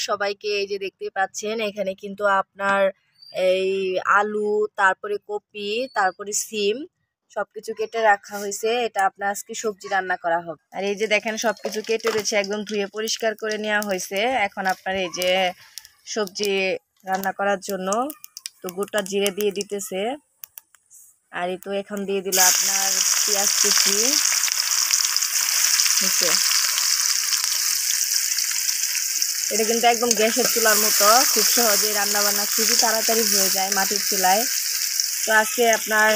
সবাইকে। এই যে দেখতে পাচ্ছেন এখানে কিন্তু আপনার এই আলু, তারপরে কপি, তারপরে সিম সবকিছু কেটে রাখা হয়েছে। এটা আপনার আজকে সবজি রান্না করা হবে। আর এই যে দেখেন সবকিছু কেটে রয়েছে, একদম ধুয়ে পরিষ্কার করে নেওয়া হয়েছে। এখন আপনার এই যে সবজি রান্না করার জন্য তো গোটা জিরে দিয়ে দিতেছে। আর এই তো এখন দিয়ে দিল আপনার পেঁয়াজ কুচি। এটা কিন্তু একদম গ্যাসের চুলার মতো, খুব সহজে রান্না বান্না খুবই তাড়াতাড়ি হয়ে যায় মাটির চুলায়। তো আজকে আপনার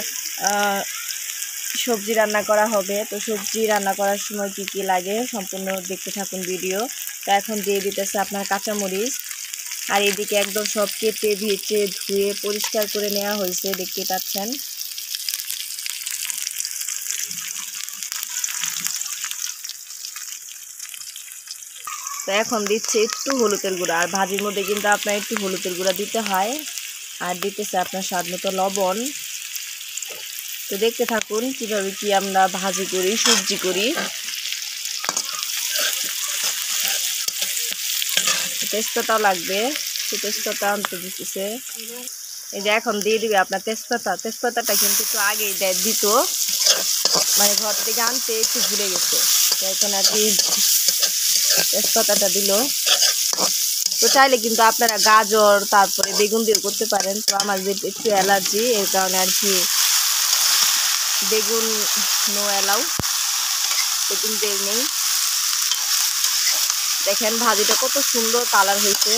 সবজি রান্না করা হবে। তো সবজি রান্না করার সময় কি কি লাগে সম্পূর্ণ দেখতে থাকুন ভিডিও। তো এখন দিয়ে দিতেছে আপনার কাঁচামরিচ। আর এদিকে একদম সব কেটে ভেজে ধুয়ে পরিষ্কার করে নেওয়া হয়েছে, দেখতে পাচ্ছেন। তো এখন দিচ্ছে একটু হলুদের গুঁড়া। আর ভাজির মধ্যে কিন্তু আপনার একটু হলুদের গুঁড়া দিতে হয়। আর দিতেছে আপনার স্বাদ মতো লবণ। তো দেখতে থাকুন কিভাবে কি আমরা ভাজি করি, সবজি করি। তেজপাতাও লাগবে, তেজপাতা আনতে দিতেছে। এই যে এখন দিয়ে দিবে আপনার তেজপাতাটা কিন্তু একটু আগেই দিত, মানে ঘর থেকে আনতে একটু ভুলে গেছে। তো এখন আর কি তেজপাতাটা দিল। তো চাইলে কিন্তু আপনারা গাজর তারপরে বেগুন দিয়ে করতে পারেন। তো আমার যেহেতু একটু অ্যালার্জি, এর কারণে আর কি বেগুন নো অ্যালাউ, বেগুন দিয়ে নেই। দেখেন ভাজিটা কত সুন্দর কালার হয়েছে।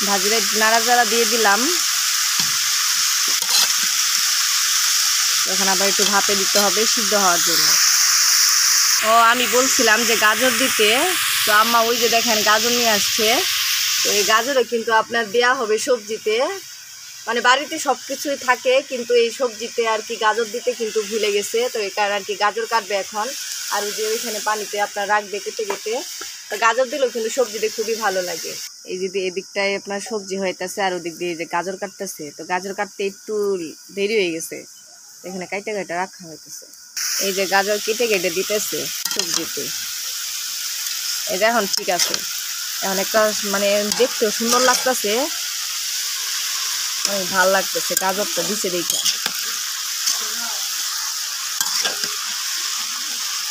ভাজিটা নাড়াচাড়া দিয়ে দিলাম। এখন আবার একটু ভাপে দিতে হবে সিদ্ধ হওয়ার জন্য। ও আমি বলছিলাম যে গাজর দিতে, তো আম্মা ওই যে দেখেন গাজর নিয়ে আসছে। তো এই গাজরও কিন্তু আপনার দেয়া হবে সবজিতে। মানে বাড়িতে সব কিছুই থাকে, কিন্তু এই সবজিতে আর কি গাজর দিতে কিন্তু ভুলে গেছে। তো এই কারণে আর কি গাজর কাটবে এখন। আর ওই যে ওইখানে পানিতে আপনার রাখবে কেটে কেটে। তো গাজর দিলেও কিন্তু সবজিতে খুবই ভালো লাগে। এই যদি এদিকটায় আপনার সবজি হইতেছে আর ওদিক দিয়ে যে গাজর কাটতেছে, তো গাজর কাটতে একটু দেরি হয়ে গেছে। এখানে কাইটা কাইটা রাখা হইতেছে। এই যে গাজর কেটে কেটে দিতেছে সবজিতে। এই যে এখন ঠিক আছে, এখন একটা মানে দেখতেও সুন্দর লাগতেছে, অনেক ভালো লাগতেছে গাজরটা দিছে দেখে।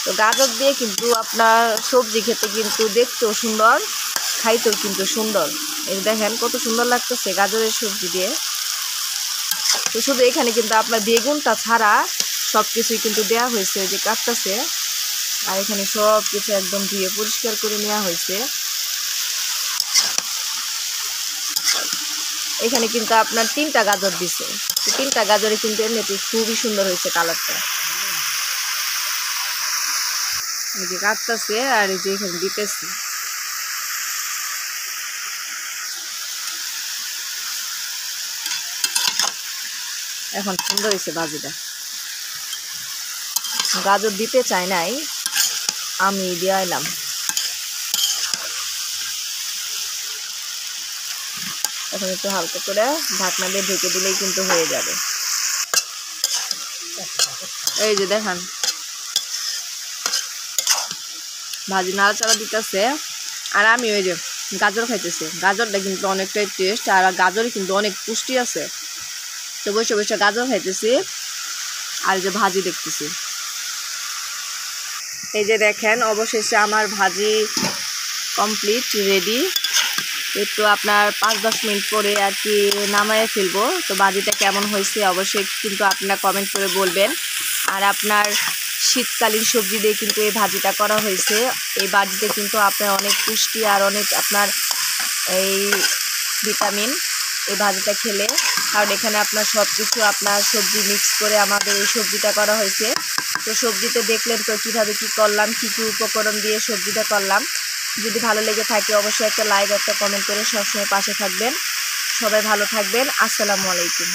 তো গাজর দিয়ে কিন্তু আপনার সবজি খেতে কিন্তু দেখতেও সুন্দর, খাইতেও কিন্তু সুন্দর। এই দেখেন কত সুন্দর লাগতেছে গাজরের সবজি দিয়ে। তো শুধু এখানে কিন্তু আপনার বেগুনটা ছাড়া সব কিছুই কিন্তু দেওয়া হয়েছে, যে কাটতেছে। আর এখানে সব কিছু একদম ধুয়ে পরিষ্কার করে নেওয়া হয়েছে। এখানে কিন্তু আপনার 3টা গাজর দিছে। তো 3টা গাজরে কিন্তু এমনিতে খুবই সুন্দর হয়েছে কালারটা। এই যে কাটতেছে আর এই যে এখানে দিতেছি। এখন সুন্দর হয়েছে ভাজিটা। গাজর দিতে চাই নাই, আমি দিয়ে এলাম। এখন একটু হালকা করে ঢাকনা দিয়ে ঢেকে দিলেই কিন্তু হয়ে যাবে। এই যে দেখেন ভাজি নাড়াচাড়া দিতেছে। আর আমি ওই যে গাজর খাইতেছি। গাজরটা কিন্তু অনেকটাই টেস্ট, আর গাজরে কিন্তু অনেক পুষ্টি আছে। তো বসে বসে গাজর খাইতেছি আর যে ভাজি দেখতেছি। এই যে দেখেন অবশেষে আমার ভাজি কমপ্লিট, রেডি। একটু আপনার 5-10 মিনিট পরে আর কি নামায়ে ফেলবো। তো ভাজিটা কেমন হয়েছে অবশ্যই কিন্তু আপনারা কমেন্ট করে বলবেন। আর আপনার শীতকালীন সবজি দিয়ে কিন্তু এই ভাজিটা করা হয়েছে। এই ভাজিতে কিন্তু আপনার অনেক পুষ্টি আর অনেক আপনার এই ভিটামিন এই ভাজিটা খেলে। কারণ এখানে আপনার সব কিছু আপনার সবজি মিক্স করে আমাদের এই সবজিটা করা হয়েছে। তো সবজিতে দেখলেন তো কীভাবে কী করলাম, কী কী উপকরণ দিয়ে সবজিটা করলাম। যদি ভালো লেগে থাকে অবশ্যই একটা লাইক, একটা কমেন্ট করে সবসময় পাশে থাকবেন। সবাই ভালো থাকবেন। আসসালামু আলাইকুম।